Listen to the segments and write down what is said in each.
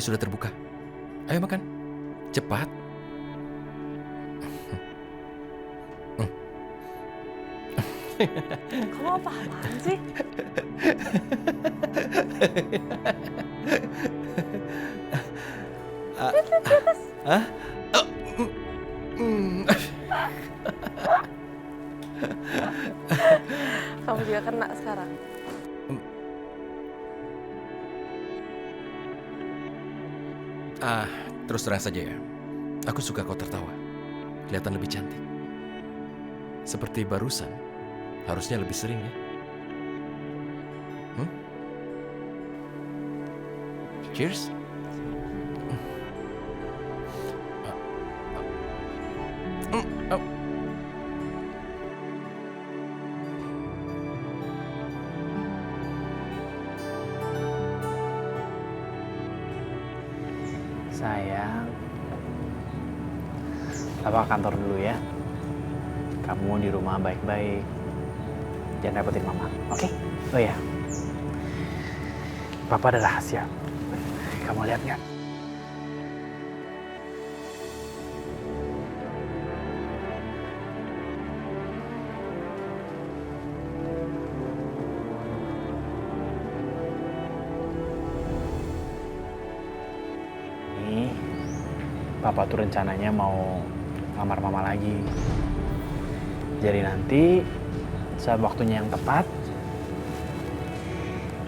sudah terbuka. Ayo makan. Cepat. Kamu apa-apaan sih? Lihat di atas. Hah? Kamu juga kena sekarang. Terus terang saja ya. Aku suka kau tertawa. Kelihatan lebih cantik. Seperti barusan. Harusnya lebih sering ya. Cheers. Sayang, Papa ke kantor dulu ya. Kamu di rumah baik-baik. Jangan repotin Mama, oke? Oh ya, Papa ada rahasia. Kamu lihat nggak? Nih, Papa tuh rencananya mau ngelamar Mama lagi. Jadi nanti saat waktunya yang tepat,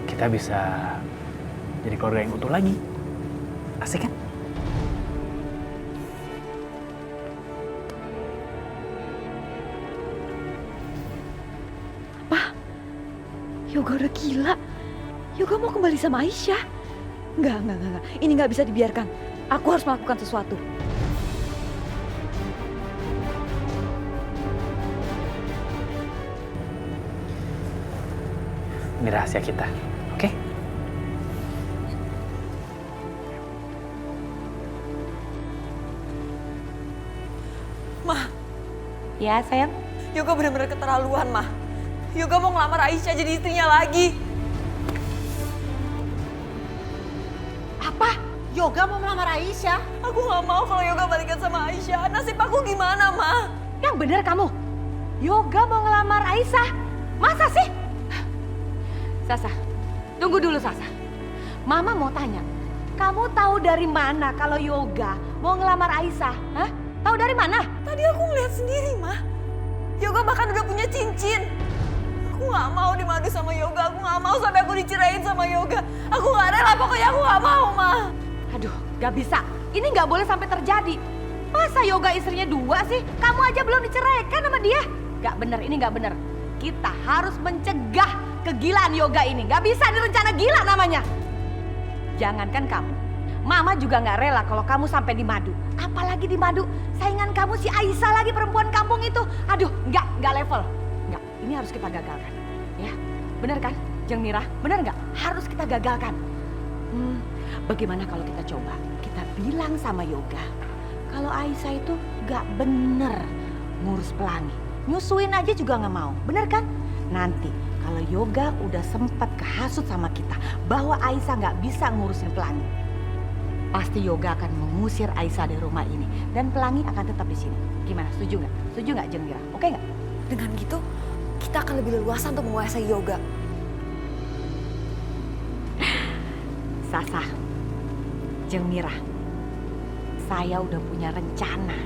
kita bisa jadi keluarga yang utuh lagi. Asik kan? Yoga udah gila. Yoga mau kembali sama Aisyah. Enggak. Ini nggak bisa dibiarkan. Aku harus melakukan sesuatu. Ini rahasia kita, oke? Ma, Ya, sayang. Yoga benar-benar keterlaluan, Ma. Yoga mau ngelamar Aisyah jadi istrinya lagi. Apa? Yoga mau melamar Aisyah? Aku nggak mau kalau Yoga balikan sama Aisyah. Nasib aku gimana, Ma? Yang benar kamu. Yoga mau ngelamar Aisyah. Masa sih? Sasa, tunggu dulu Sasa. Mama mau tanya, kamu tahu dari mana kalau Yoga mau ngelamar Aisyah? Hah? Tahu dari mana? Tadi aku ngeliat sendiri, Ma. Yoga bahkan udah punya cincin. Aku nggak mau dimadu sama Yoga. Aku nggak mau sampai aku dicerain sama Yoga. Aku nggak rela, pokoknya aku nggak mau, Ma. Aduh, gak bisa. Ini gak boleh sampai terjadi. Masa Yoga istrinya dua sih? Kamu aja belum diceraikan sama dia. Gak bener, ini gak bener. Kita harus mencegah kegilaan Yoga ini. Gak bisa direncana gila namanya. Jangankan kamu. Mama juga gak rela kalau kamu sampai dimadu. Apalagi dimadu saingan kamu si Aisyah lagi, perempuan kampung itu. Aduh, gak level. Gak, ini harus kita gagalkan. Ya, bener kan Jeng Mira? Bener gak? Harus kita gagalkan. Bagaimana kalau kita coba, kita bilang sama Yoga kalau Aisyah itu gak bener ngurus pelangi. Nyusuin aja juga gak mau, bener kan? Nanti kalau Yoga udah sempat kehasut sama kita bahwa Aisyah gak bisa ngurusin pelangi, pasti Yoga akan mengusir Aisyah dari rumah ini dan pelangi akan tetap di sini. Gimana, setuju gak? Setuju gak Jeng Mira? Oke gak? Dengan gitu, kita akan lebih leluasa untuk menguasai Yoga. Sasa, Jeng Mira, saya udah punya rencana.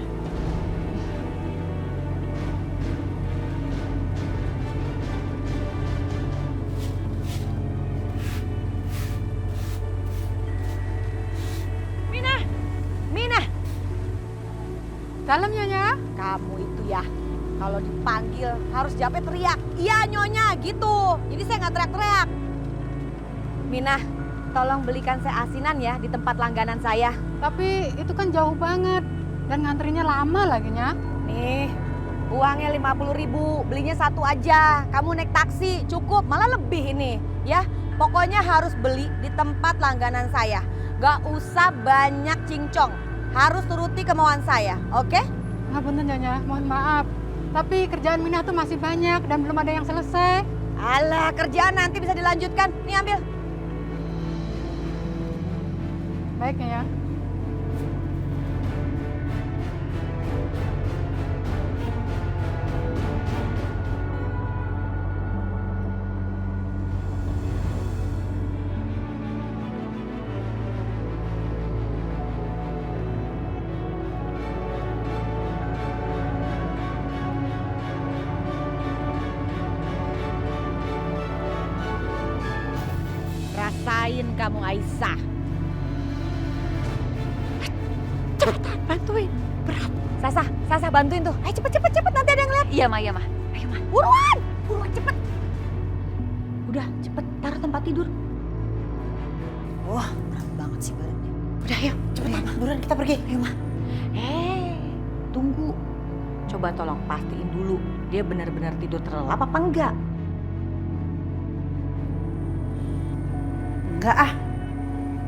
Mina. Dalam Nyonya. Kamu itu ya, kalau dipanggil harus jawabnya teriak. Iya Nyonya, gitu. Jadi saya nggak teriak-teriak. Mina, tolong belikan saya asinan ya di tempat langganan saya. Tapi itu kan jauh banget dan nganterinnya lama lagi Nya. Nih, uangnya 50.000, belinya satu aja. Kamu naik taksi cukup, malah lebih ini. Ya, pokoknya harus beli di tempat langganan saya. Gak usah banyak cincong, harus turuti kemauan saya, oke? Ngapunten Nyonya, mohon maaf. Tapi kerjaan Mina tuh masih banyak dan belum ada yang selesai. Alah, kerjaan nanti bisa dilanjutkan. Nih ambil. Baiknya ya. Rasain kamu Aisyah. Cepetan bantuin. Berat. Sasa bantuin tuh. Ayo cepet nanti ada yang lihat. Iya Ma. Ayo Ma. Buruan cepet. Udah cepet taruh tempat tidur. Wah, berat banget sih badannya. Udah ayo cepetan. Buruan kita pergi. Ayo Ma. Tunggu. Coba tolong pastiin dulu dia benar-benar tidur terlelap apa enggak. Enggak ah,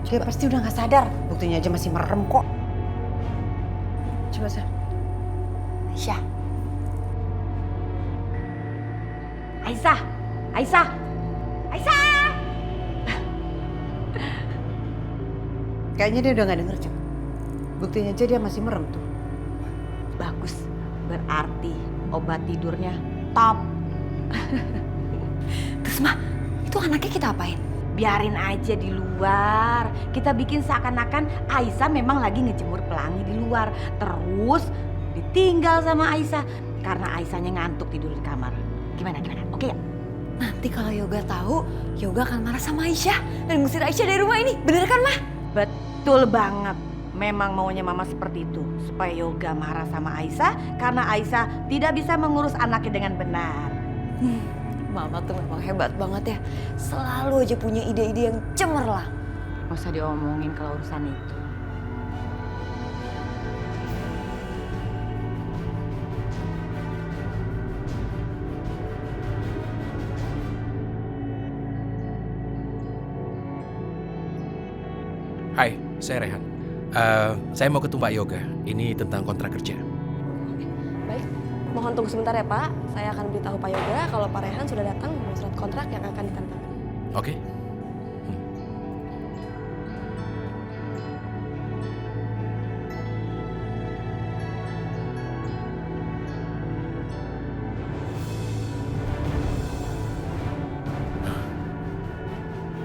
dia pasti udah gak sadar. Buktinya aja masih merem kok. Coba Sa. Aisyah. Kayaknya dia udah gak denger, Cak. Buktinya aja dia masih merem tuh. Bagus, berarti obat tidurnya top. Terus Ma, itu anaknya kita apain? Biarin aja di luar. Kita bikin seakan-akan Aisyah memang lagi ngejemur pelangi di luar. Terus ditinggal sama Aisyah karena Aisyahnya ngantuk tidur di kamar. Gimana? Oke ya? Nanti kalau Yoga tahu, Yoga akan marah sama Aisyah dan ngusir Aisyah dari rumah ini. Bener kan, Ma? Betul banget. Memang maunya Mama seperti itu. Supaya Yoga marah sama Aisyah karena Aisyah tidak bisa mengurus anaknya dengan benar. Mama tuh memang hebat banget ya. Selalu aja punya ide-ide yang cemerlang. Gak usah diomongin kalau urusan itu. Hai, saya Rehan. Saya mau ketemu Pak Yoga. Ini tentang kontrak kerja. Baik, mohon tunggu sebentar ya Pak. Saya akan beritahu Pak Yoga kalau Pak Rehan sudah datang membawa surat kontrak yang akan ditandatangani. Oke?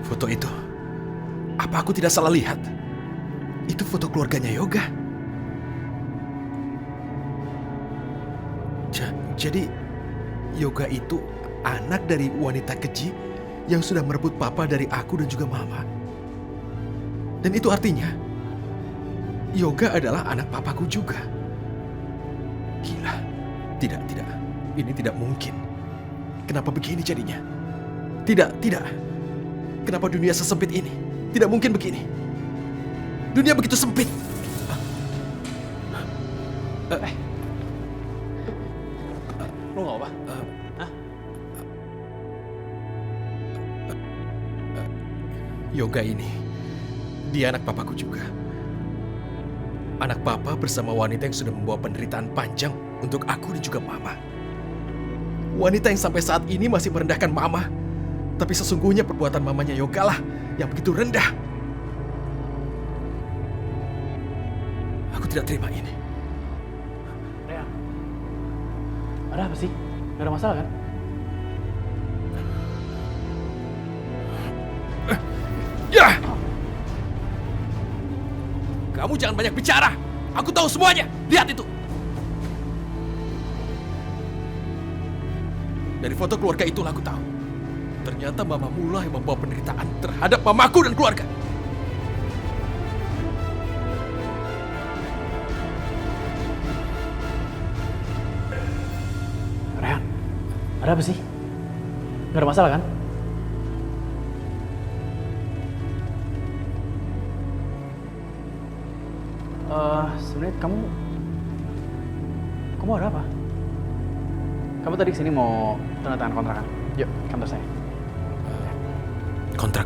Foto itu, apa aku tidak salah lihat? Itu foto keluarganya Yoga. Jadi, Yoga itu anak dari wanita keji yang sudah merebut papa dari aku dan juga mama. Dan itu artinya, Yoga adalah anak papaku juga. Gila. Tidak. Ini tidak mungkin. Kenapa begini jadinya? Tidak. Kenapa dunia sesempit ini? Tidak mungkin begini. Dunia begitu sempit. Lu gak apa? Yoga ini, dia anak papaku juga. Anak papa bersama wanita yang sudah membawa penderitaan panjang untuk aku dan juga mama. Wanita yang sampai saat ini masih merendahkan mama. Tapi sesungguhnya perbuatan mamanya Yoga lah yang begitu rendah. Aku tidak terima ini. Rea, ada apa sih? Gak ada masalah kan? Ya! Kamu jangan banyak bicara. Aku tahu semuanya. Lihat itu. Dari foto keluarga itulah aku tahu. Ternyata mamamu lah yang membawa penderitaan terhadap mamaku dan keluarga. Rehan, ada apa sih? Gak ada masalah kan? Sebenarnya kamu ada apa? Kamu tadi kesini mau tanda tangan kontrakan? Yuk, kantor saya. Kontrak.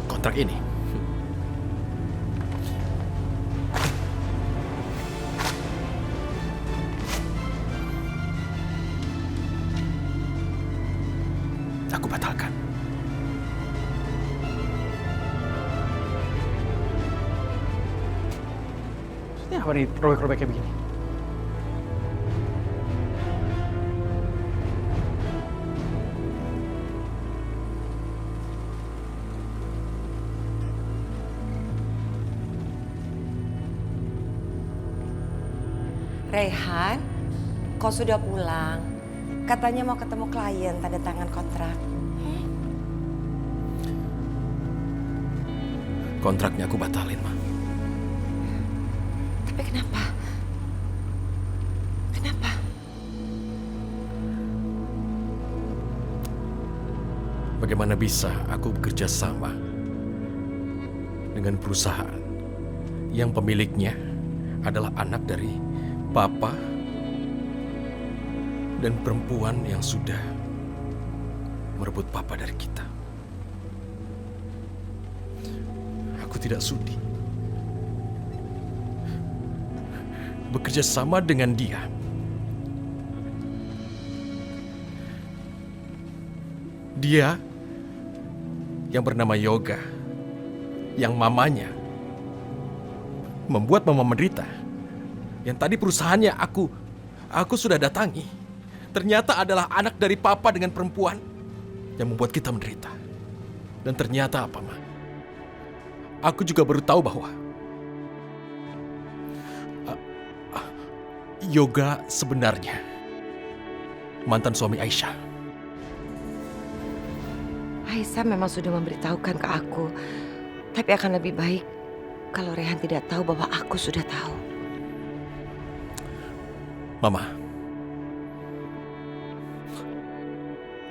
Kontrak ini. aku batalkan. Maksudnya apa nih robek-robek kayak begini? Raihan, kau sudah pulang. Katanya mau ketemu klien tanda tangan kontrak. Kontraknya aku batalin, Ma. Tapi kenapa? Kenapa? Bagaimana bisa aku bekerja sama dengan perusahaan yang pemiliknya adalah anak dari Papa dan perempuan yang sudah merebut Papa dari kita. Aku tidak sudi bekerja sama dengan dia. Dia yang bernama Yoga, yang mamanya membuat mama menderita. Yang tadi perusahaannya aku sudah datangi. Ternyata adalah anak dari Papa dengan perempuan yang membuat kita menderita. Dan ternyata apa, Ma? Aku juga baru tahu bahwa Yoga sebenarnya mantan suami Aisyah. Aisyah memang sudah memberitahukan ke aku. Tapi akan lebih baik kalau Raihan tidak tahu bahwa aku sudah tahu. Mama,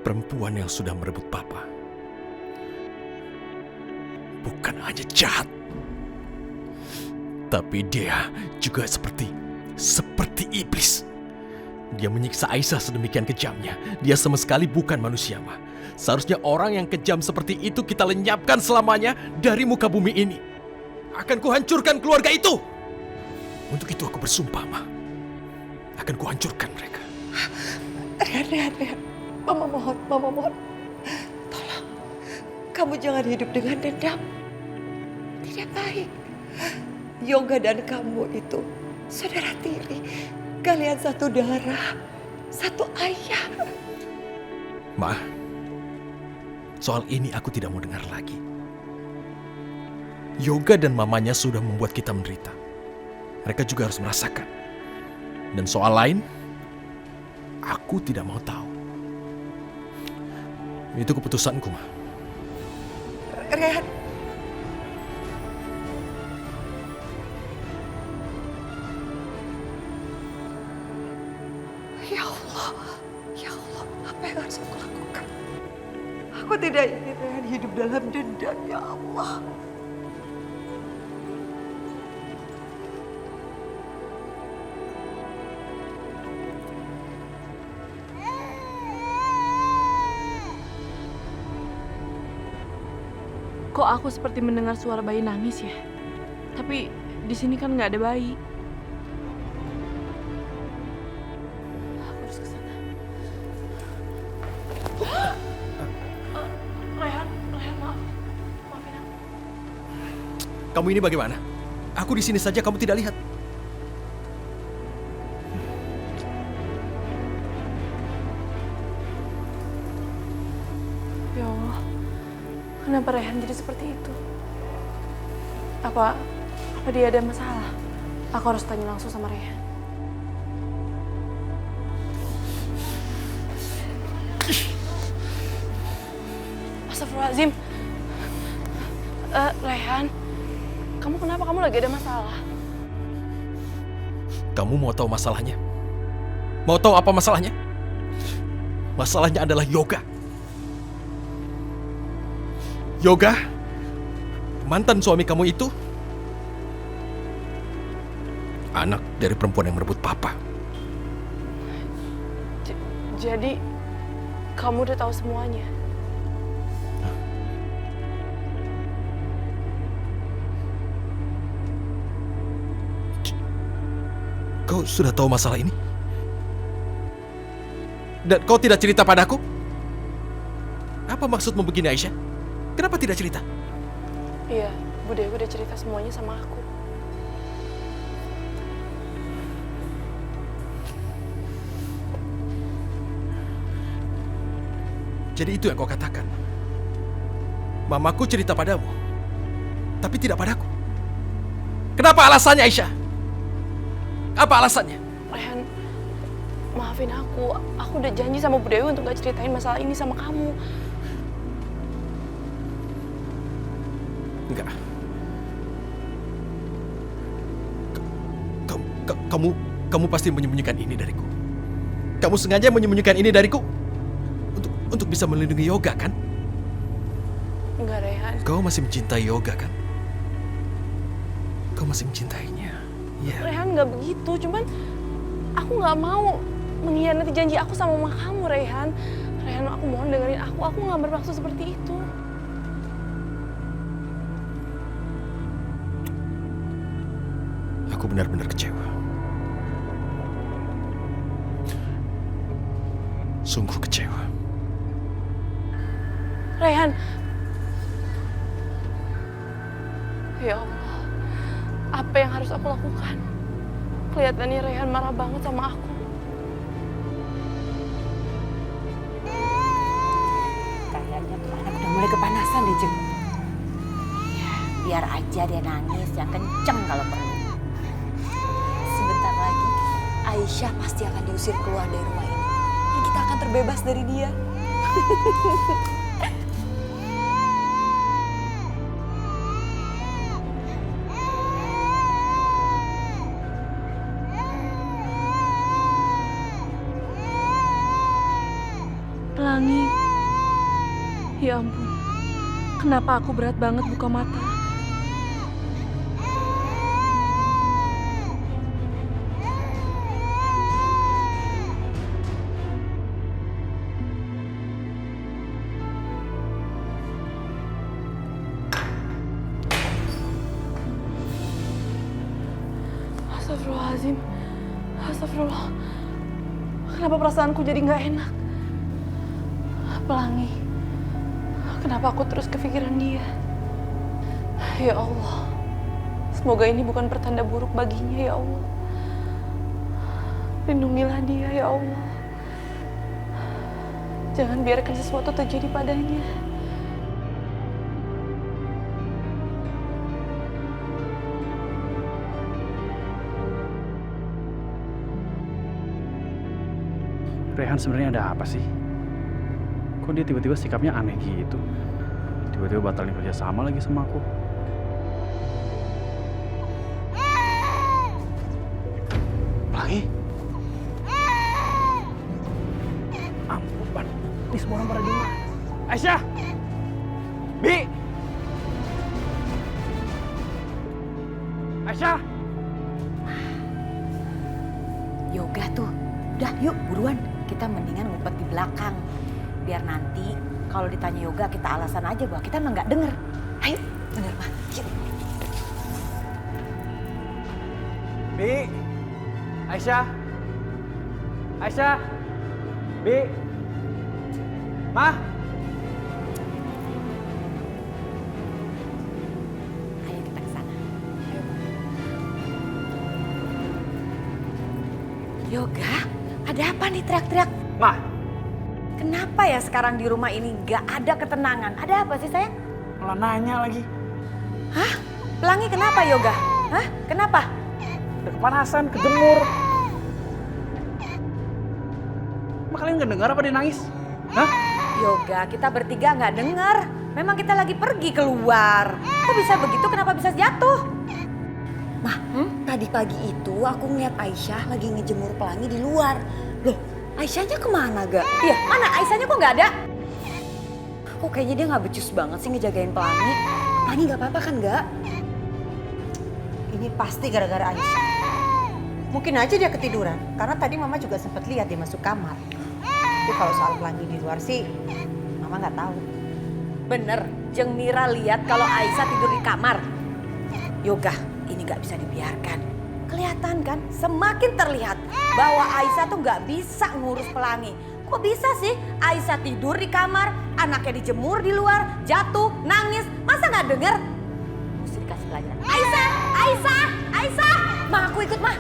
perempuan yang sudah merebut Papa bukan hanya jahat, tapi dia juga seperti iblis. Dia menyiksa Aisyah sedemikian kejamnya. Dia sama sekali bukan manusia, Ma. Seharusnya orang yang kejam seperti itu kita lenyapkan selamanya dari muka bumi ini. Akan kuhancurkan keluarga itu. Untuk itu aku bersumpah, Ma. Akan kuhancurkan mereka. Rehan. Mama mohon. Tolong, kamu jangan hidup dengan dendam. Tidak baik. Yoga dan kamu itu saudara tiri. Kalian satu darah, satu ayah. Ma, soal ini aku tidak mau dengar lagi. Yoga dan mamanya sudah membuat kita menderita. Mereka juga harus merasakan. Dan soal lain, aku tidak mau tahu. Itu keputusanku, Ma. Rehan. Ya Allah, apa yang harus aku lakukan? Aku tidak ingin Rehan hidup dalam dendam, ya Allah. Kok aku seperti mendengar suara bayi nangis ya? Tapi di sini kan nggak ada bayi. Aku harus ke sana. Rehan, maafin aku. Kamu ini bagaimana? Aku di sini saja kamu tidak lihat. Ya Allah, kenapa Rehan jadi seperti itu? Apa dia ada masalah? Aku harus tanya langsung sama Rehan. Astagfirullahaladzim. Rehan, kamu kenapa? Kamu lagi ada masalah? Kamu mau tahu masalahnya? Mau tahu apa masalahnya? Masalahnya adalah Yoga. Yoga, mantan suami kamu itu anak dari perempuan yang merebut Papa. Jadi, kamu udah tahu semuanya? Kau sudah tahu masalah ini? Dan kau tidak cerita padaku? Apa maksudmu begini, Aisyah? Kenapa tidak cerita? Iya, Bu Dewi udah cerita semuanya sama aku. Jadi itu yang kau katakan. Mamaku cerita padamu, tapi tidak padaku. Kenapa alasannya, Aisyah? Apa alasannya? Rehan, maafin aku. Aku udah janji sama Bu Dewi untuk gak ceritain masalah ini sama kamu. Enggak. Kamu pasti menyembunyikan ini dariku. Kamu sengaja menyembunyikan ini dariku untuk bisa melindungi Yoga, kan? Enggak, Rehan. Kau masih mencintai Yoga, kan? Kau masih mencintainya. Iya. Rehan nggak begitu, cuman aku nggak mau mengkhianati janji aku sama mama kamu, Rehan. Rehan, aku mohon dengerin aku nggak bermaksud seperti itu. Aku benar-benar kecewa. Sungguh kecewa. Rehan. Ya Allah, apa yang harus aku lakukan? Kelihatannya Rehan marah banget sama aku. Kayaknya tuh anak udah mulai kepanasan deh, Jeng. Ya, biar aja dia nangis yang kenceng kalau perlu. Sebentar lagi, Aisyah pasti akan diusir keluar dari rumah ini. Dan kita akan terbebas dari dia. Pelangi. Ya ampun, kenapa aku berat banget buka mata? Astagfirullahaladzim. Astagfirullah. Kenapa perasaanku jadi nggak enak? Pelangi. Kenapa aku terus kepikiran dia? Ya Allah. Semoga ini bukan pertanda buruk baginya, ya Allah. Lindungilah dia, ya Allah. Jangan biarkan sesuatu terjadi padanya. Rehan sebenarnya ada apa sih? Kok dia tiba-tiba sikapnya aneh gitu? Tiba-tiba batalin kerja sama lagi sama aku. Pelangi? Ampun, ini semua orang pada di mana? Aisyah! Bi! Aisyah! Yoga tuh. Udah yuk buruan, kita mendingan ngumpet di belakang. Biar nanti kalau ditanya Yoga kita alasan aja bahwa kita emang nggak denger. Ayo, bener mah. Yuk. Bi! Aisyah! Aisyah! Bi! Mah! Ayo kita ke sana. Ayo. Yoga, ada apa nih teriak-teriak? Mah! Kenapa ya sekarang di rumah ini nggak ada ketenangan? Ada apa sih sayang? Malah nanya lagi. Hah? Pelangi kenapa Yoga? Hah? Kenapa? Udah kepanasan, kejemur. Emang kalian nggak dengar apa dia nangis? Hah? Yoga, kita bertiga nggak dengar. Memang kita lagi pergi keluar. Kok bisa begitu? Kenapa bisa jatuh? Mah, tadi pagi itu aku ngeliat Aisyah lagi ngejemur Pelangi di luar. Loh, Aisyahnya kemana gak? Iya, mana Aisyahnya kok nggak ada? Kok kayaknya dia gak becus banget sih ngejagain Pelangi. Pelangi gak apa-apa kan gak? Ini pasti gara-gara Aisyah. Mungkin aja dia ketiduran, karena tadi Mama juga sempat lihat dia masuk kamar. Tapi kalau soal Pelangi di luar sih, Mama nggak tahu. Bener, Jeng Mira lihat kalau Aisyah tidur di kamar. Yoga, ini nggak bisa dibiarkan. Kelihatan kan, semakin terlihat bahwa Aisyah tuh nggak bisa ngurus Pelangi. Kok bisa sih Aisyah tidur di kamar, anaknya dijemur di luar, jatuh, nangis, masa nggak denger? Mesti dikasih pelajaran. Aisyah, Aisyah, Aisyah, mah aku ikut mah.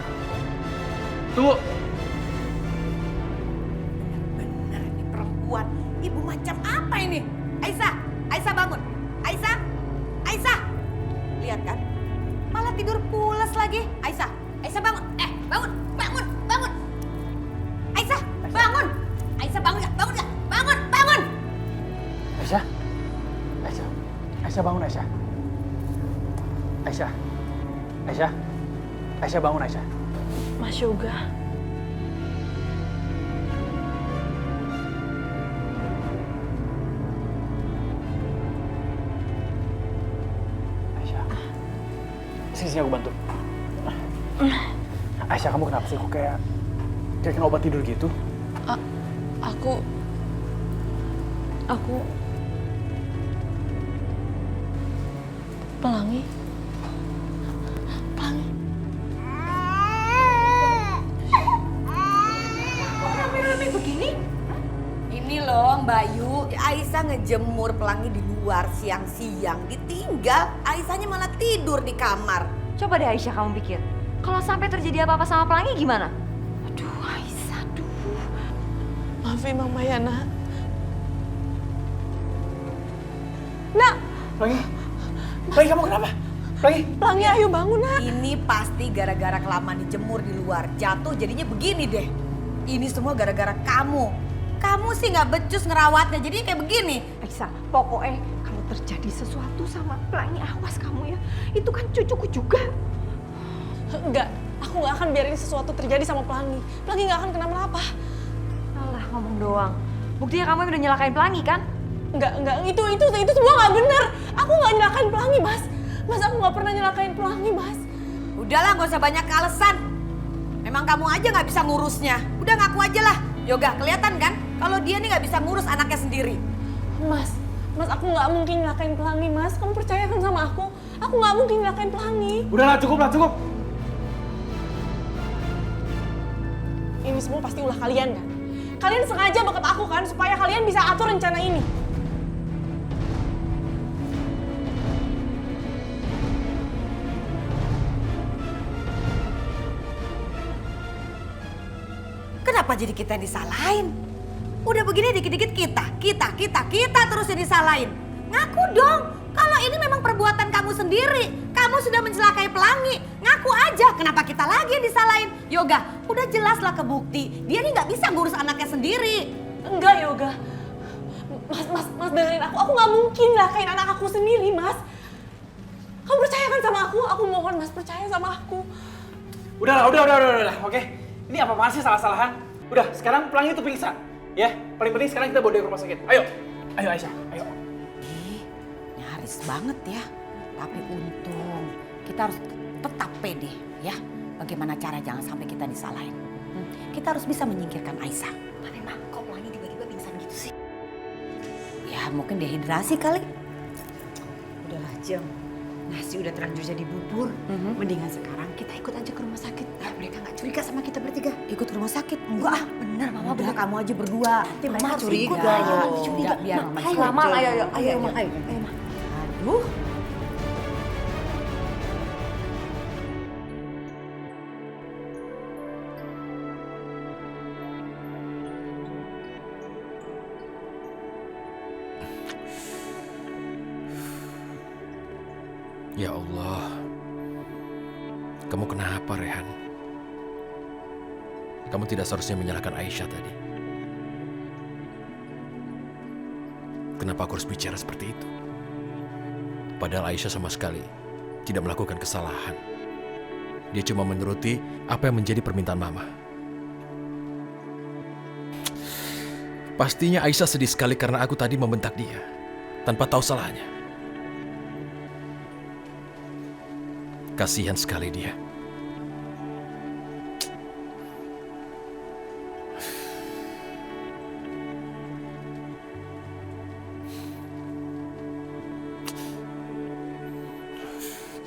Tunggu. Bener ini perempuan, ibu macam apa ini? Aisyah, Aisyah bangun, Aisyah, Aisyah, lihat kan? Malah tidur pules lagi. Aisyah, Aisyah bangun, bangun, bangun, bangun. Aisyah, bangun. Aisyah bangun gak? Bangun gak? Bangun, bangun. Aisyah. Aisyah. Aisyah bangun Aisyah. Aisyah. Aisyah. Aisyah bangun Aisyah. Mas Yoga. Aisyah. Sini aku bantu. Aisyah, kamu kenapa sih? Kok kayak kena obat tidur gitu? Aku Pelangi. Pelangi. Rame-rame begini? Ini loh Mbak Yu, Aisyah ngejemur Pelangi di luar siang-siang, ditinggal, Aisyahnya malah tidur di kamar. Coba deh Aisyah kamu pikir, kalau sampai terjadi apa-apa sama Pelangi gimana? Aduh Aisyah, aduh. Maafin Mama ya, Nak. Nak, Pelangi. Pelangi, kamu kenapa? Pelangi. Pelangi ayo bangun, Nak. Ini pasti gara-gara kelamaan dijemur di luar, jatuh jadinya begini deh. Ini semua gara-gara kamu. Kamu sih nggak becus ngerawatnya, jadinya kayak begini. Aisyah, pokoknya kalau terjadi sesuatu sama Pelangi, awas kamu ya. Itu kan cucuku juga. Enggak, aku nggak akan biarin sesuatu terjadi sama Pelangi. Pelangi nggak akan kenapa-napa. Alah ngomong doang. Buktinya kamu udah nyelakain Pelangi kan? Enggak, itu semua nggak benar. Aku nggak nyelakain Pelangi, Mas. Mas, aku nggak pernah nyelakain Pelangi, Mas. Udahlah, nggak usah banyak alasan. Memang kamu aja nggak bisa ngurusnya. Udah ngaku aja lah. Yoga, kelihatan kan? Kalau dia nih nggak bisa ngurus anaknya sendiri. Mas, aku nggak mungkin nyelakain Pelangi, Mas. Kamu percaya kan sama aku? Aku nggak mungkin nyelakain Pelangi. Udahlah, cukup lah, cukup. Ini semua pasti ulah kalian kan? Kalian sengaja backup aku kan supaya kalian bisa atur rencana ini. Kenapa jadi kita yang disalahin? Udah begini dikit-dikit kita terus yang disalahin. Ngaku dong, kalau ini memang perbuatan kamu sendiri. Kamu sudah mencelakai Pelangi. Ngaku aja, kenapa kita lagi yang disalahin? Yoga, udah jelaslah kebukti. Dia nih nggak bisa ngurus anaknya sendiri. Enggak, Yoga. Mas dengerin aku. Aku nggak mungkin nyelakain anak aku sendiri, Mas. Kamu percaya kan sama aku? Aku mohon, Mas, percaya sama aku. Udah, oke? Ini apa-apaan sih salah-salahan? Udah, sekarang Pelangi itu pingsan. Ya, paling penting sekarang kita bawa dia ke rumah sakit. Ayo Aisyah, ayo. Nyaris banget ya. Tapi untung kita harus tetap pede ya. Bagaimana cara jangan sampai kita disalahin. Kita harus bisa menyingkirkan Aisyah. Tapi Mah, kok Pelangi tiba-tiba pingsan gitu sih? Ya mungkin dehidrasi kali. Udahlah Jeng, nasi udah terlanjur jadi bubur. Mendingan sekarang kita ikut aja ke rumah sakit. Biar mereka nggak curiga sama kita bertiga. Ikut ke rumah sakit? Enggak ah, bener Mama, bener kamu aja berdua. Nanti Mama mereka harus curiga. ikut dong. Enggak, biar Mama Ayo, ikut. Mama, ayo. Aduh. Ya Allah, kamu kenapa Rehan? Kamu tidak seharusnya menyalahkan Aisyah tadi. Kenapa aku harus bicara seperti itu? Padahal Aisyah sama sekali tidak melakukan kesalahan. Dia cuma menuruti apa yang menjadi permintaan Mama. Pastinya Aisyah sedih sekali karena aku tadi membentak dia tanpa tahu salahnya. Kasihan sekali dia.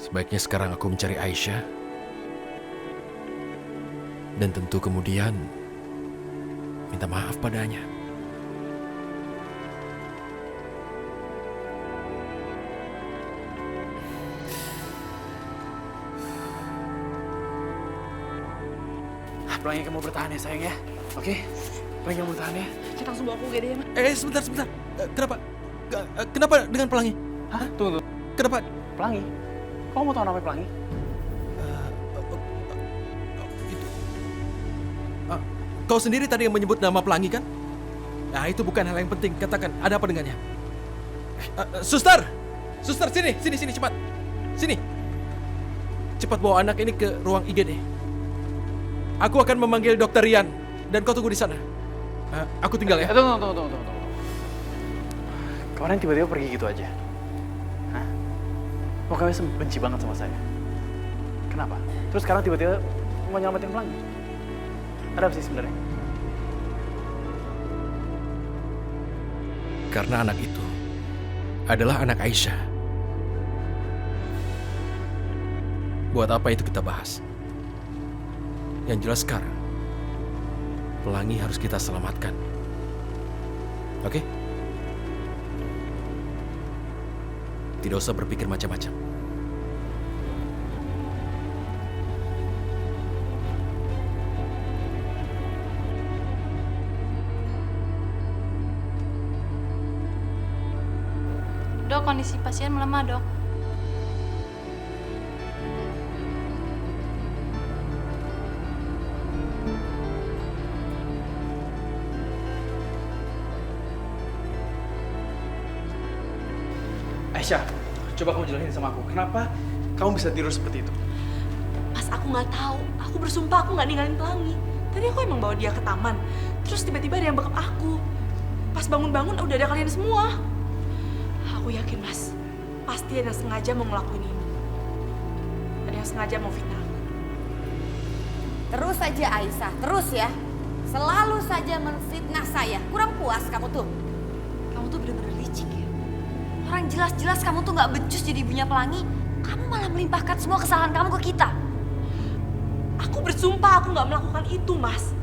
Sebaiknya sekarang aku mencari Aisyah Dan tentu kemudian minta maaf padanya. Pelangi kamu bertahan ya sayang ya. Oke? Pelangi kamu bertahan ya. Kita langsung bawa aku UGD ya, Mas. Sebentar. Kenapa dengan Pelangi? Hah? Tunggu. Kenapa? Pelangi? Kamu mau tahu namanya Pelangi? Kau sendiri tadi yang menyebut nama Pelangi kan? Nah, itu bukan hal yang penting. Katakan, ada apa dengannya? Suster, sini, cepat. Sini. Cepat bawa anak ini ke ruang IGD. Aku akan memanggil Dokter Rian dan kau tunggu di sana. Aku tinggal ya. Tunggu. Kemarin tiba-tiba pergi gitu aja. Hah? Kok kamu benci banget sama saya? Kenapa? Terus sekarang tiba-tiba mau nyelamatin Pelangi? Ada apa sih sebenarnya? Karena anak itu adalah anak Aisyah. Buat apa itu kita bahas? Yang jelas sekarang, Pelangi harus kita selamatkan. Oke? Tidak usah berpikir macam-macam. Dok, kondisi pasien melemah, Dok. Aisyah, coba kamu jelasin sama aku, kenapa kamu bisa tidur seperti itu? Mas, aku nggak tahu. Aku bersumpah aku nggak ninggalin Pelangi. Tadi aku emang bawa dia ke taman. Terus tiba-tiba ada yang bekap aku. Pas bangun-bangun udah ada kalian semua. Aku yakin, Mas. Pasti ada yang sengaja mau ngelakuin ini. Ada yang sengaja mau fitnah aku. Terus saja Aisyah, terus ya. Selalu saja menfitnah saya. Kurang puas kamu tuh. Kamu tuh bener-bener licik ya. Orang jelas-jelas kamu tuh gak becus jadi ibunya Pelangi. Kamu malah melimpahkan semua kesalahan kamu ke kita. Aku bersumpah aku nggak melakukan itu, Mas.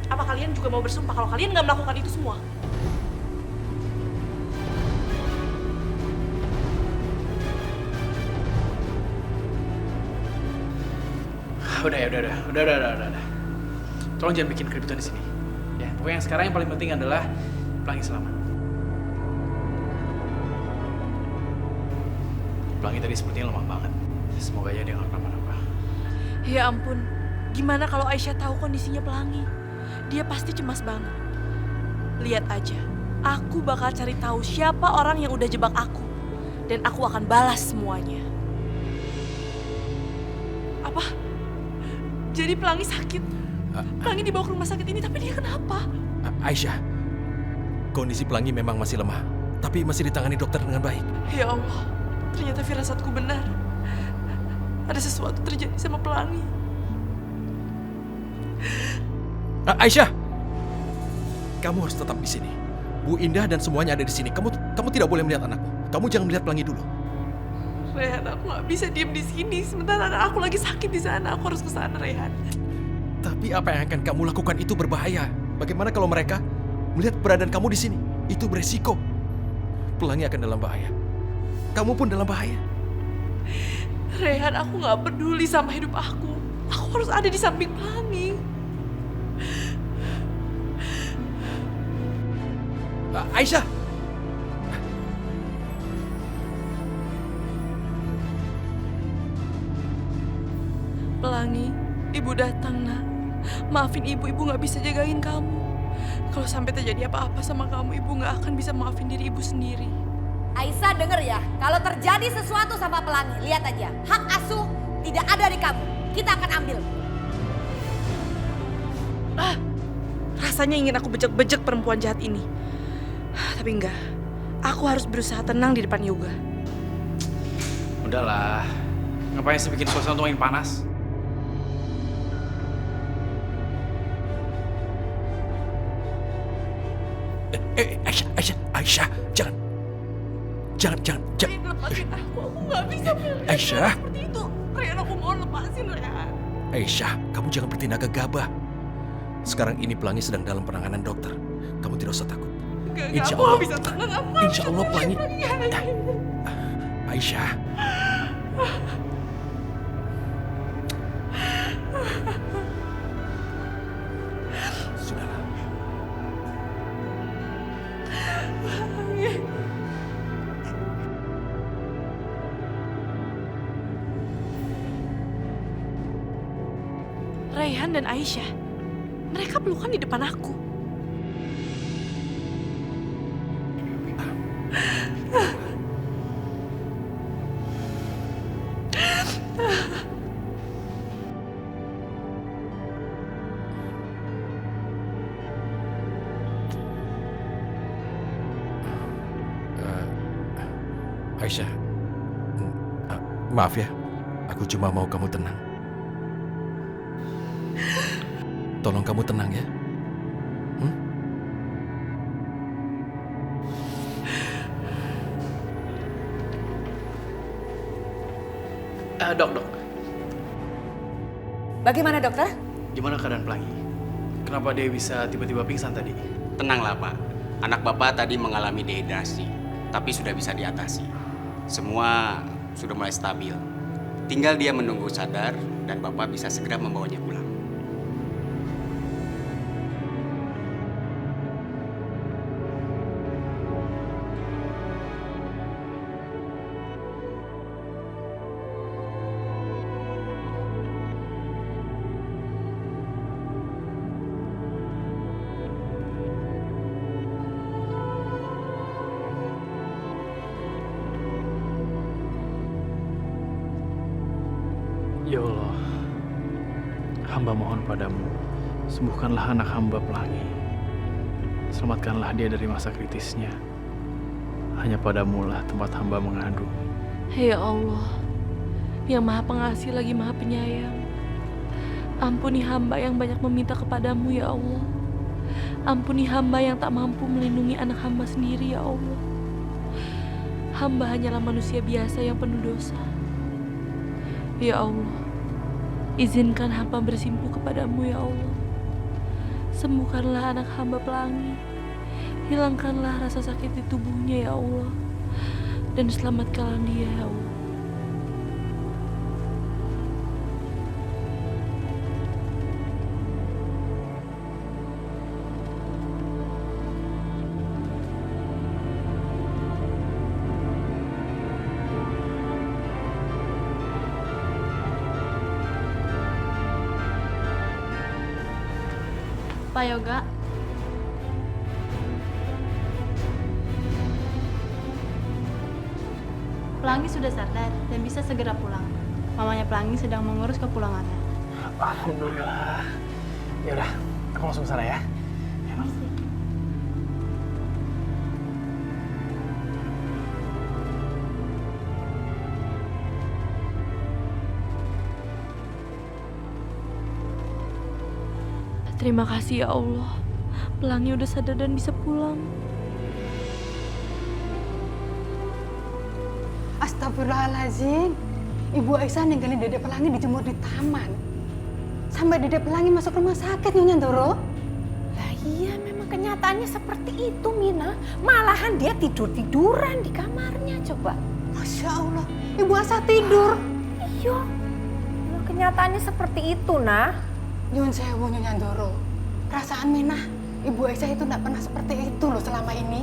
Apa kalian juga mau bersumpah kalau kalian nggak melakukan itu semua? Udah. Tolong jangan bikin keributan di sini. Ya, pokoknya yang sekarang yang paling penting adalah Pelangi selamat. Pelangi tadi sepertinya lemah banget. Semoga aja dia nggak kenapa-napa. Ya ampun, gimana kalau Aisyah tahu kondisinya Pelangi? Dia pasti cemas banget. Lihat aja, aku bakal cari tahu siapa orang yang udah jebak aku. Dan aku akan balas semuanya. Apa? Jadi Pelangi sakit? Pelangi dibawa ke rumah sakit ini, tapi dia kenapa? Aisyah, kondisi Pelangi memang masih lemah, tapi masih ditangani dokter dengan baik. Ya Allah, ternyata firasatku benar. Ada sesuatu terjadi sama Pelangi. Aisyah, kamu harus tetap di sini. Bu Indah dan semuanya ada di sini. Kamu tidak boleh melihat anakmu. Kamu jangan melihat Pelangi dulu. Rehan, aku nggak bisa diem di sini. Sementara anak aku lagi sakit di sana. Aku harus ke sana, Rehan. Tapi apa yang akan kamu lakukan itu berbahaya. Bagaimana kalau mereka melihat keberadaan kamu di sini? Itu beresiko. Pelangi akan dalam bahaya. Kamu pun dalam bahaya. Rehan, aku nggak peduli sama hidup aku. Aku harus ada di samping Pelangi. Aisyah. Pelangi, ibu datang, nak. Maafin ibu nggak bisa jagain kamu. Kalau sampai terjadi apa-apa sama kamu, ibu nggak akan bisa maafin diri ibu sendiri. Aisyah denger ya, kalau terjadi sesuatu sama Pelangi, lihat aja. Hak asuh tidak ada di kamu. Kita akan ambil. Rasanya ingin aku bejek-bejek perempuan jahat ini. Tapi enggak, aku harus berusaha tenang di depan Yoga. Udahlah, ngapain sih bikin suasana tuh makin panas? Aisyah, jangan. Lepasin aku nggak bisa. Aisyah. Seperti itu, Rehan, aku mohon lepasin, Rehan. Aisyah, kamu jangan bertindak gegabah. Sekarang ini Pelangi sedang dalam penanganan dokter. Kamu tidak usah takut. Insya Allah, bisa tenang. Insya Allah Pelangi. Aisyah. Sudahlah. Raihan dan Aisyah, mereka pelukan di depan aku. Aisyah, maaf ya, aku cuma mau kamu tenang. Tolong kamu tenang ya. Dok. Bagaimana dokter? Gimana keadaan Pelangi? Kenapa dia bisa tiba-tiba pingsan tadi? Tenanglah Pak, anak Bapak tadi mengalami dehidrasi, tapi sudah bisa diatasi. Semua sudah mulai stabil. Tinggal dia menunggu sadar dan Bapak bisa segera membawanya pulang. Ya Allah, hamba mohon padamu, sembuhkanlah anak hamba Pelangi. Selamatkanlah dia dari masa kritisnya. Hanya padamulah tempat hamba mengadu. Ya Allah, yang Maha Pengasih lagi Maha Penyayang. Ampuni hamba yang banyak meminta kepadamu ya Allah. Ampuni hamba yang tak mampu melindungi anak hamba sendiri ya Allah. Hamba hanyalah manusia biasa yang penuh dosa. Ya Allah, izinkan hamba bersimpuh kepadamu ya Allah. Sembuhkanlah anak hamba Pelangi. Hilangkanlah rasa sakit di tubuhnya ya Allah. Dan selamatkanlah dia ya Allah. Pak Yoga. Pelangi sudah sadar dan bisa segera pulang. Mamanya Pelangi sedang mengurus kepulangannya. Alhamdulillah. Ya udah, aku langsung ke sana ya. Terima kasih ya Allah. Pelangi udah sadar dan bisa pulang. Astagfirullahaladzim. Ibu Aisyah ninggalin Dede Pelangi dijemur di taman. Sampai Dede Pelangi masuk rumah sakit, Nyonya Ndoro. Lah iya, memang kenyataannya seperti itu, Mina. Malahan dia tidur-tiduran di kamarnya, coba. Masya Allah, Ibu Aisyah tidur. Iya, memang kenyataannya seperti itu, nah. Nyun sewu, Nyonya Ndoro. Perasaan Minah, Ibu Aisyah itu tidak pernah seperti itu loh selama ini.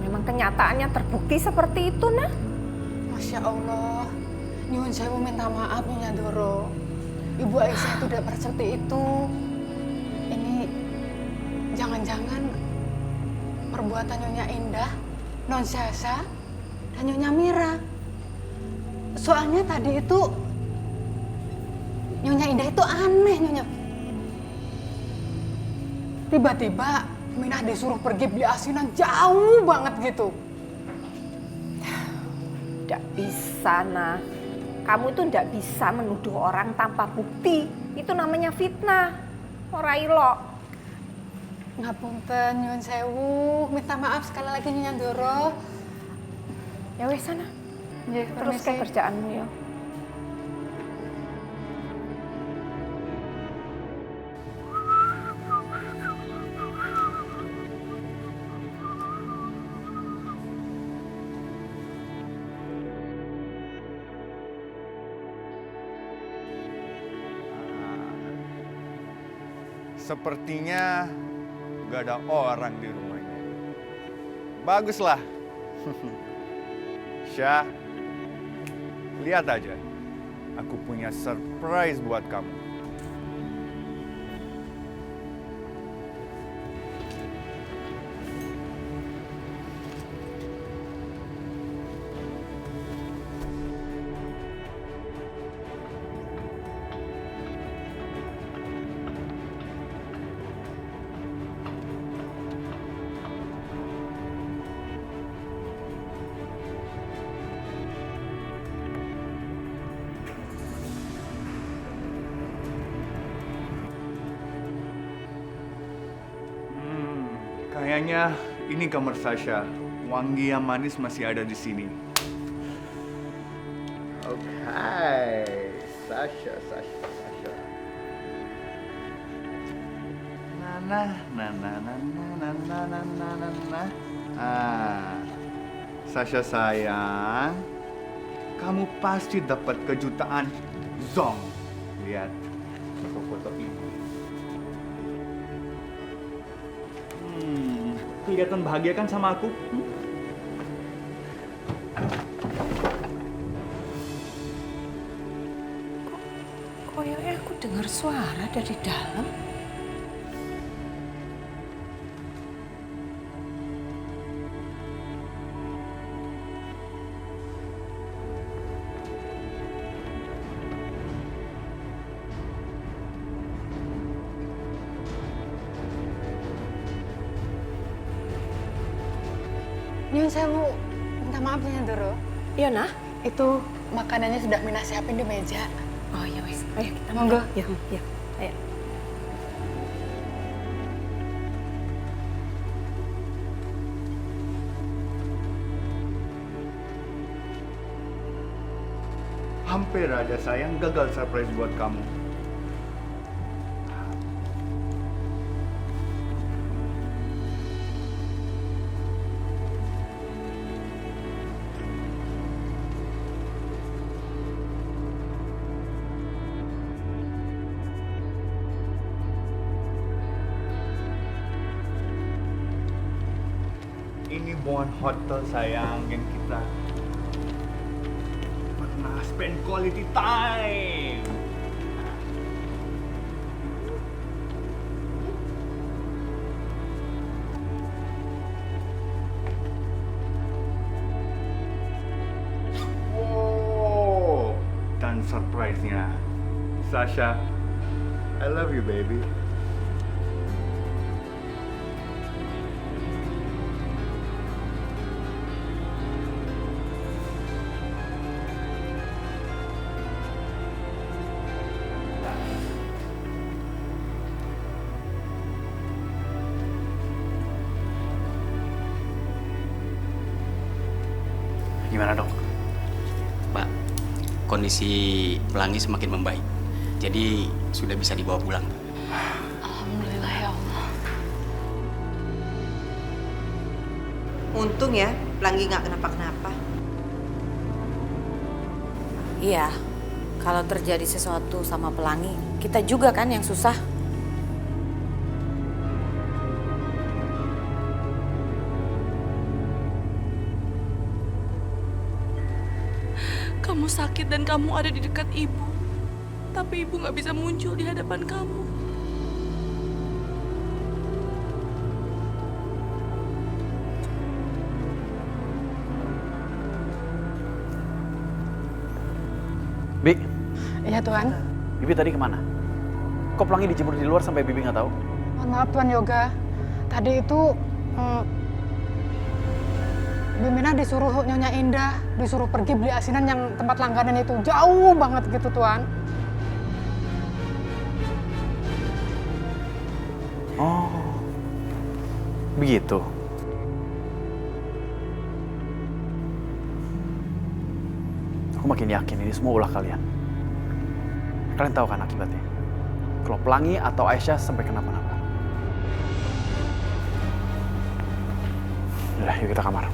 Memang kenyataannya terbukti seperti itu, nah. Masya Allah, Nyun sewu minta maaf, Nyonya Ndoro. Ibu Aisyah itu tidak pernah seperti itu. Ini jangan-jangan perbuatan Nyonya Indah, Non Sasa, dan Nyonya Mira. Soalnya tadi itu Nyonya Indah itu aneh, Nyonya. Tiba-tiba Minah disuruh pergi beli asinan jauh banget gitu. Tidak bisa, nah. Kamu itu tidak bisa menuduh orang tanpa bukti. Itu namanya fitnah. Ora ilok. Ngapunten, nyuwun sewu. Minta maaf sekali lagi, Nyonya Ndoro. Ya wes sana. Nggih, Terus ke kerjaanmu ya. Sepertinya gak ada orang di rumahnya. Baguslah. Syah, lihat aja. Aku punya surprise buat kamu. Kayaknya ini kamar Sasha. Wangi yang manis masih ada di sini. Oke, Sasha. Sasha sayang, kamu pasti dapat kejutan Zong. Lihat foto-foto ini. Kelihatan bahagia kan sama aku? Kayaknya aku dengar suara dari dalam. Nyun saya mau minta maaf ya Doro. Iya nah. Itu makanannya sudah Mina siapin di meja. Oh ya wes. Ayo kita Monggo. Ya. Ayo. Hampir aja sayang gagal surprise buat kamu. Ini bukan hotel sayang yang kita pernah spend quality time. Wow, dan surprise-nya, Sasha, I love you baby. Gimana dok? Pak, kondisi Pelangi semakin membaik. Jadi sudah bisa dibawa pulang. Alhamdulillah ya Allah. Untung ya, Pelangi nggak kenapa-kenapa. Iya, kalau terjadi sesuatu sama Pelangi, kita juga kan yang susah. Kamu sakit dan kamu ada di dekat ibu. Tapi ibu nggak bisa muncul di hadapan kamu. Bi, Iya Tuan. Bibi tadi kemana? Kok Pelangi dijemur di luar sampai Bibi nggak tahu? Mohon maaf Tuan Yoga. Tadi itu Bimina disuruh Nyonya Indah, disuruh pergi beli asinan yang tempat langganan itu. Jauh banget gitu Tuan. Oh, begitu. Aku makin yakin ini semua ulah kalian. Kalian tahu kan akibatnya? Kalau Pelangi atau Aisyah sampai kenapa-napa. Udah, yuk kita kamar.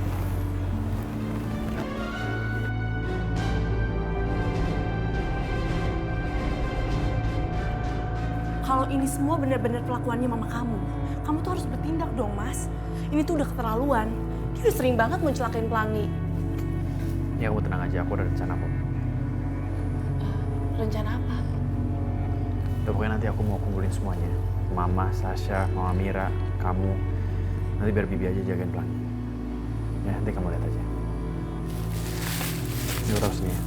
Kalau ini semua benar-benar kelakuannya mama kamu. Kamu tuh harus bertindak dong, Mas. Ini tuh udah keterlaluan. Dia udah sering banget mau celakain Pelangi. Ya kamu tenang aja, aku ada rencana kok. Rencana apa? Ya, pokoknya nanti aku mau kumpulin semuanya. Mama, Sasha, Mama Mira, kamu. Nanti biar Bibi aja jagain Pelangi. Ya, nanti kamu lihat aja. Ini taruh sini ya.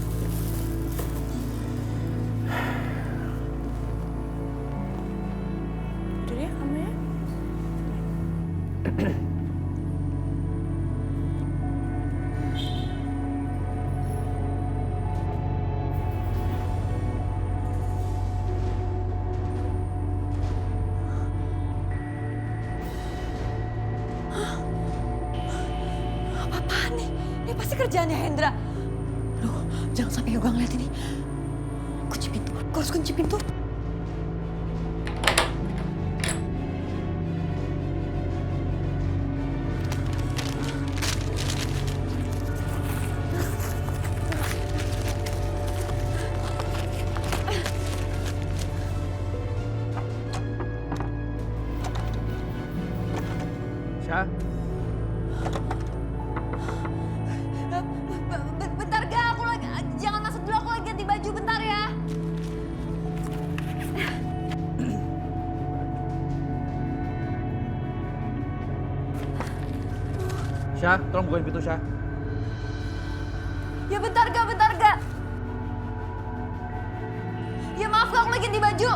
Udah ya kamu ya. Apa-apaan nih? Ini pasti kerjaannya Hendra. Aduh, jangan sampai Yoga ngeliat ini. Kunci pintu, aku harus kunci pintu. Syah? Bentar gak, aku lagi, jangan masuk dulu, aku lagi ganti baju bentar ya. Syah, tolong bukain pintu, Syah. Ya bentar gak, bentar gak. Ya maaf gak, aku lagi ganti baju.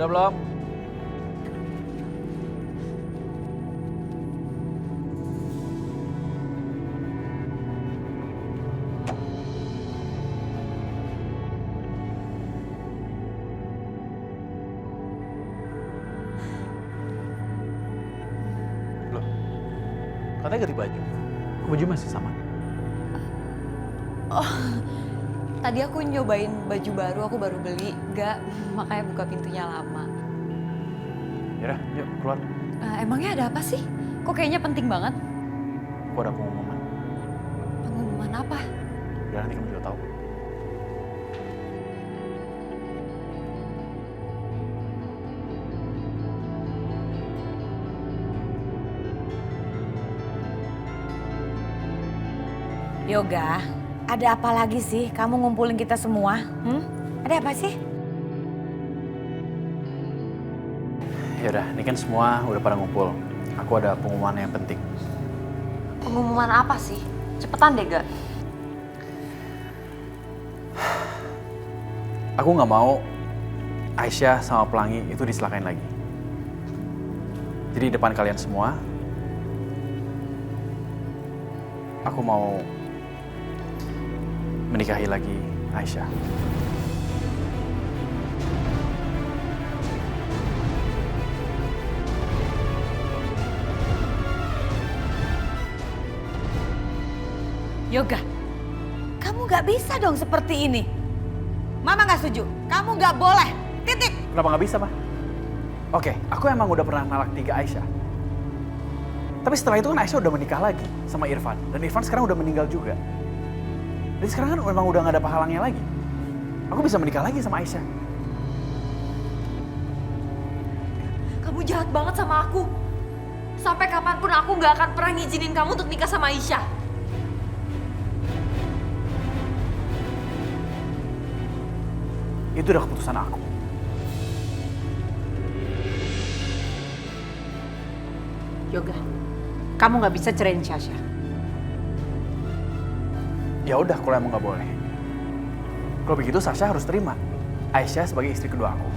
Udah belum? Loh, katanya ganti baju. Kok baju masih sama? Oh, tadi aku nyobain baju baru, aku baru beli. Gak, makanya buka pintunya lama. Yaudah, yuk keluar. Emangnya ada apa sih? Kok kayaknya penting banget? Aku ada pengumuman. Pengumuman apa? Udah nanti kamu juga tahu. Yoga, ada apa lagi sih kamu ngumpulin kita semua? Ada apa sih? Yaudah, ini kan semua udah pada ngumpul. Aku ada pengumuman yang penting. Pengumuman apa sih? Cepetan deh, Gak. Aku nggak mau Aisyah sama Pelangi itu diselakain lagi. Jadi depan kalian semua, aku mau menikahi lagi Aisyah. Yoga, kamu gak bisa dong seperti ini. Mama gak setuju, kamu gak boleh, titik. Kenapa nggak bisa, Pak? Oke, aku emang udah pernah nalak 3 Aisyah. Tapi setelah itu kan Aisyah udah menikah lagi sama Irfan. Dan Irfan sekarang udah meninggal juga. Jadi sekarang kan memang udah gak ada pahalangnya lagi. Aku bisa menikah lagi sama Aisyah. Kamu jahat banget sama aku. Sampai kapanpun aku gak akan pernah ngizinin kamu untuk nikah sama Aisyah. Itu udah keputusan aku. Yoga, kamu nggak bisa ceraiin Sasha. Ya udah, kalau emang nggak boleh. Kalau begitu Sasha harus terima Aisyah sebagai istri kedua aku.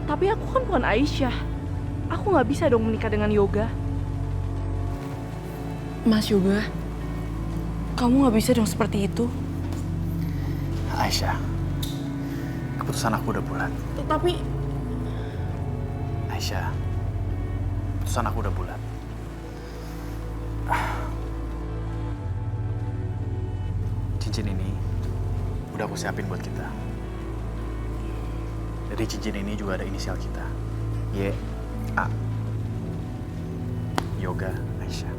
Tapi aku kan bukan Aisyah. Aku nggak bisa dong menikah dengan Yoga. Mas Yoga, kamu nggak bisa dong seperti itu. Aisyah, keputusan aku udah bulat. Tapi Aisyah, keputusan aku udah bulat. Cincin ini udah aku siapin buat kita. Jadi cincin ini juga ada inisial kita. Y.A. Yoga Aisyah.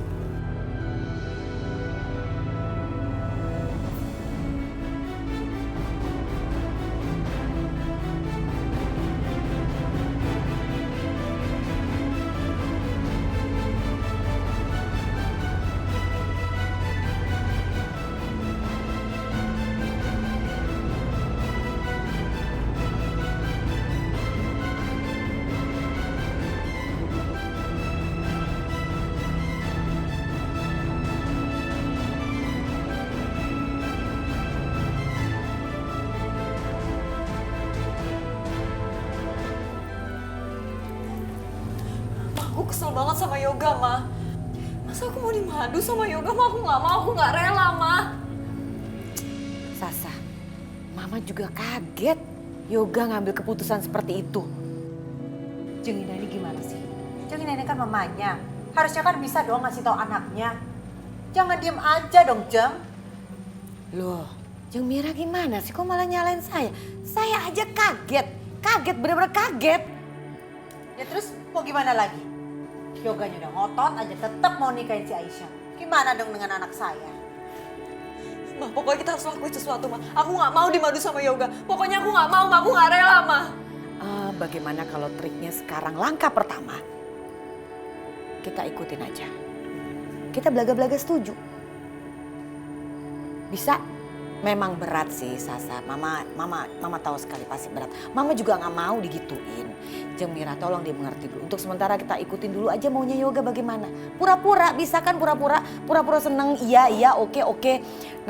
Aku kesel banget sama Yoga, Ma. Masa aku mau dimadu sama Yoga, Ma? Aku nggak mau, aku nggak rela, Ma. Sasa, Mama juga kaget Yoga ngambil keputusan seperti itu. Jeng Ina ini gimana sih? Jeng Ina ini kan mamanya. Harusnya kan bisa dong ngasih tahu anaknya. Jangan diem aja dong, Jeng. Loh, Jeng Mira gimana sih? Kok malah nyalain saya? Saya aja kaget. Kaget, bener-bener kaget. Ya terus mau gimana lagi? Yoganya udah ngotot aja tetap mau nikahin si Aisyah. Gimana dong dengan anak saya? Ma, pokoknya kita harus lakuin sesuatu, Ma. Aku nggak mau dimadu sama Yoga. Pokoknya aku nggak mau, Ma. Aku nggak rela, Ma. Bagaimana kalau triknya sekarang langkah pertama? Kita ikutin aja. Kita belaga-belaga setuju. Bisa? Memang berat sih, Sasa. Mama tahu sekali pasti berat. Mama juga nggak mau digituin. Jeng Mira, tolong dia mengerti dulu. Untuk sementara kita ikutin dulu aja maunya Yoga bagaimana. Pura-pura, bisa kan pura-pura? Pura-pura seneng, iya, oke.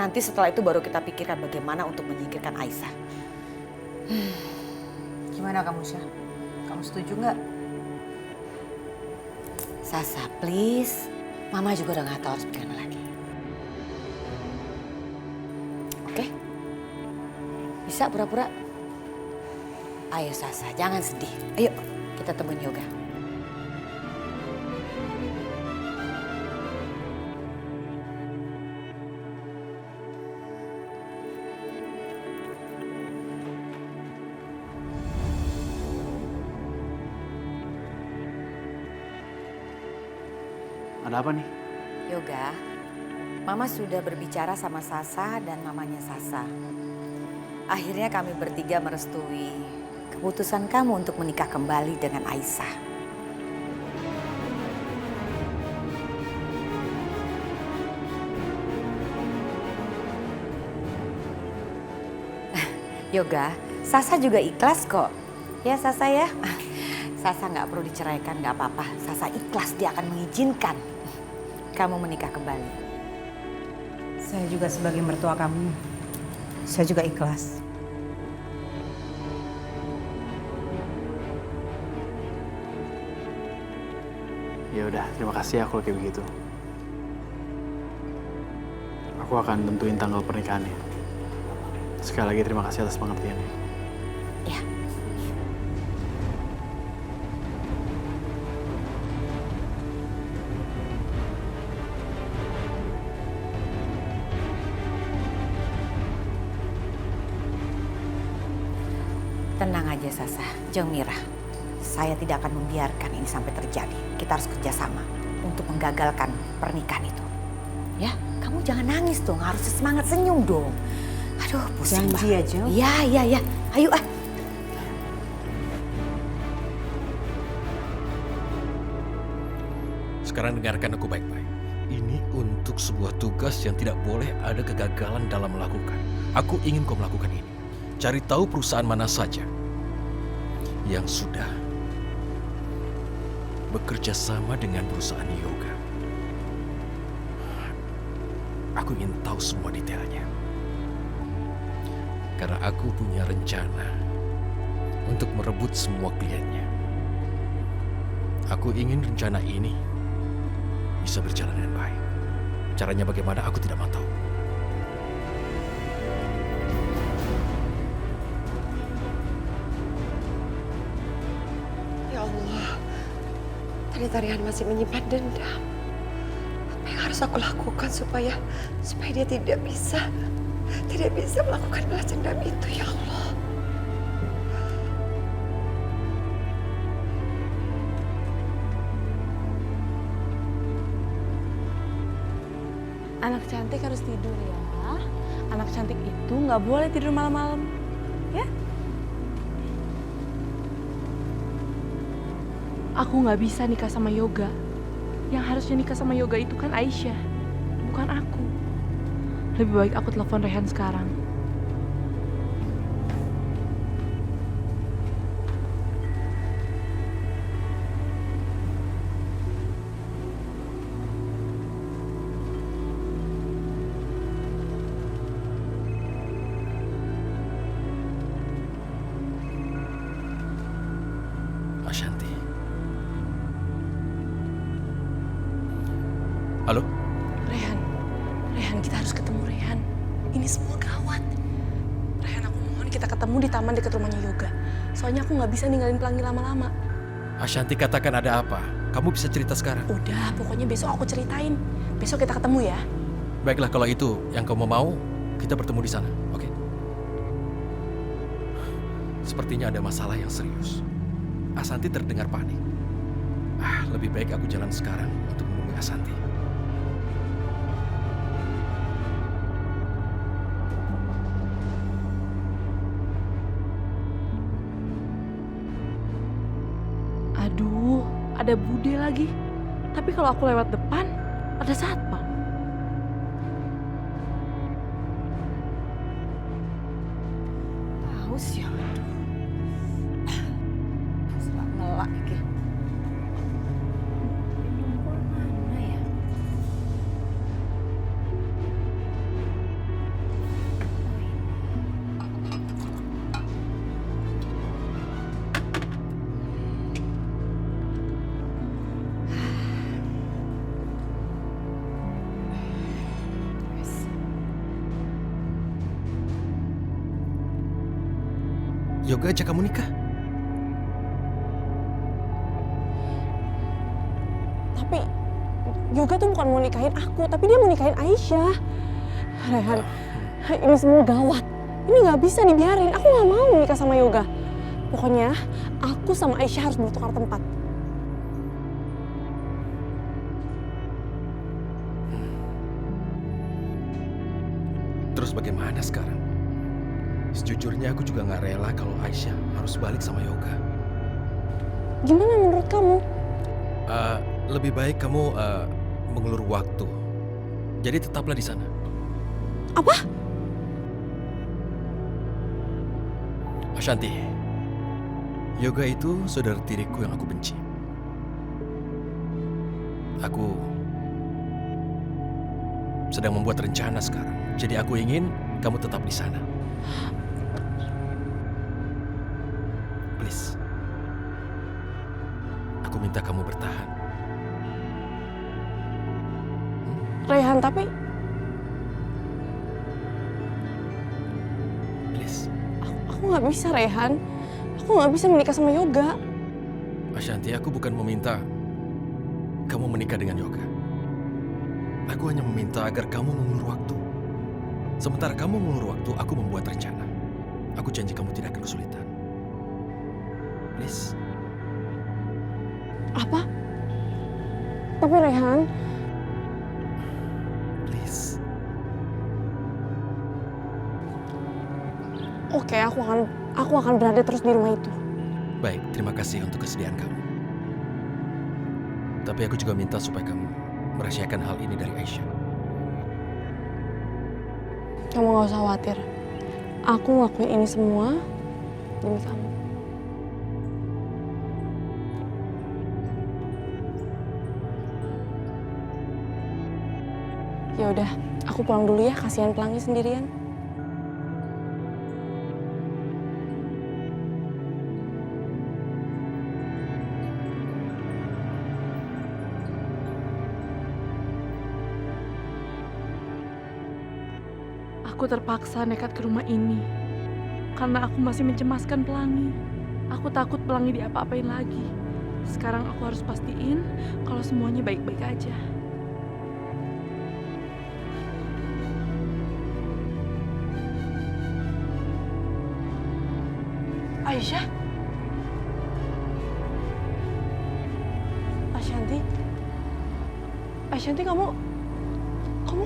Nanti setelah itu baru kita pikirkan bagaimana untuk menyingkirkan Aisyah. Gimana kamu, Syah? Kamu setuju nggak? Sasa, please. Mama juga udah nggak tahu harus bagaimana lagi. Oke? Bisa pura-pura? Ayo Sasa, jangan sedih. Ayo kita temuin Yoga. Ada apa nih? Yoga, Mama sudah berbicara sama Sasa dan mamanya Sasa. Akhirnya kami bertiga merestui keputusan kamu untuk menikah kembali dengan Aisyah. Yoga, Sasa juga ikhlas kok. Ya Sasa ya. Sasa nggak perlu diceraikan, nggak apa-apa. Sasa ikhlas, dia akan mengizinkan kamu menikah kembali. Saya juga sebagai mertua kamu, saya juga ikhlas. Ya udah, terima kasih ya kalau kayak begitu. Aku akan tentuin tanggal pernikahannya. Sekali lagi terima kasih atas pengertiannya. Ya. Tenang aja Sasa, Jeng Mira. Saya tidak akan membiarkan ini sampai terjadi. Kita harus kerjasama untuk menggagalkan pernikahan itu. Ya, kamu jangan nangis dong, harus semangat senyum dong. Aduh, pusing banget. Janji ya, Jo? Iya. Ayo ah. Sekarang dengarkan aku baik-baik. Ini untuk sebuah tugas yang tidak boleh ada kegagalan dalam melakukan. Aku ingin kau melakukan ini. Cari tahu perusahaan mana saja yang sudah bekerja sama dengan perusahaan Yoga. Aku ingin tahu semua detailnya. Karena aku punya rencana untuk merebut semua kliennya. Aku ingin rencana ini bisa berjalan dengan baik. Caranya bagaimana aku tidak mau tahu. Ya Allah, Tari-Tarian masih menyimpan dendam. Apa yang harus aku lakukan supaya dia tidak bisa melakukan balas dendam itu, ya Allah. Anak cantik harus tidur ya. Anak cantik itu nggak boleh tidur malam-malam. Ya? Aku nggak bisa nikah sama Yoga. Yang harusnya nikah sama Yoga itu kan Aisyah, bukan aku. Lebih baik aku telepon Rehan sekarang. Ashanti. Halo? Rehan, kita harus ketemu Rehan. Ini semua gawat. Rehan, aku mohon kita ketemu di taman dekat rumahnya Yoga. Soalnya aku nggak bisa ninggalin Pelangi lama-lama. Ashanti, katakan ada apa? Kamu bisa cerita sekarang? Udah, pokoknya besok aku ceritain. Besok kita ketemu ya. Baiklah, kalau itu yang kamu mau, kita bertemu di sana, oke? Sepertinya ada masalah yang serius. Ashanti terdengar panik. Lebih baik aku jalan sekarang untuk menemui Ashanti. Aduh, ada Bude lagi. Tapi kalau aku lewat depan, ada satpam. Haus ya. Serak ngelak iki. Mana ya? Yoga ajak kamu nikah? Tapi Yoga tuh bukan mau nikahin aku, tapi dia mau nikahin Aisyah. Rehan, ini semua gawat. Ini nggak bisa dibiarin. Aku nggak mau nikah sama Yoga. Pokoknya aku sama Aisyah harus bertukar tempat. Terus bagaimana sekarang? Sejujurnya aku juga nggak rela kalau Aisyah harus balik sama Yoga. Gimana menurut kamu? Lebih baik kamu mengulur waktu. Jadi tetaplah di sana. Apa? Ashanti, Yoga itu saudara tiriku yang aku benci. Aku sedang membuat rencana sekarang. Jadi aku ingin kamu tetap di sana. Please. Aku minta kamu bertahan. Rehan, tapi Please. Aku nggak bisa, Rehan. Aku nggak bisa menikah sama Yoga. Ashanti, aku bukan meminta kamu menikah dengan Yoga. Aku hanya meminta agar kamu mengulur waktu. Sementara kamu mengulur waktu, aku membuat rencana. Aku janji kamu tidak akan kesulitan. Please. Apa? Tapi Rehan, please. Oke, aku akan berada terus di rumah itu. Baik, terima kasih untuk kesediaan kamu. Tapi aku juga minta supaya kamu merahasiakan hal ini dari Aisyah. Kamu gak usah khawatir. Aku ngelakuin ini semua demi kamu. Ya udah, aku pulang dulu ya. Kasihan Pelangi sendirian. Aku terpaksa nekat ke rumah ini karena aku masih mencemaskan Pelangi. Aku takut Pelangi diapa-apain lagi. Sekarang aku harus pastiin kalau semuanya baik-baik aja. Aisyah? Ashanti? Ashanti, kamu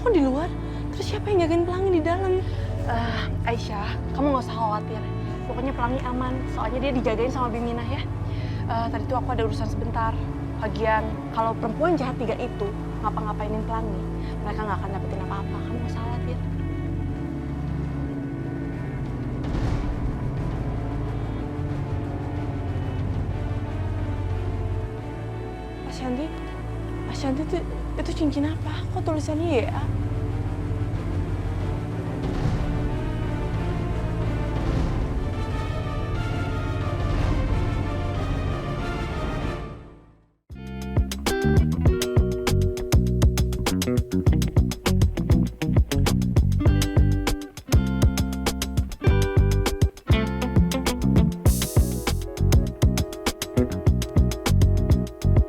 kan di luar. Terus siapa yang jagain Pelangi di dalam? Aisyah, kamu nggak usah khawatir. Pokoknya Pelangi aman, soalnya dia dijagain sama Biminah ya. Tadi tuh aku ada urusan sebentar. Lagian, kalau perempuan jahat 3 itu ngapa-ngapainin Pelangi, mereka nggak akan dapetin apa-apa. Kamu nggak usah khawatir. Ashanti itu cincin apa? Kok tulisannya ya?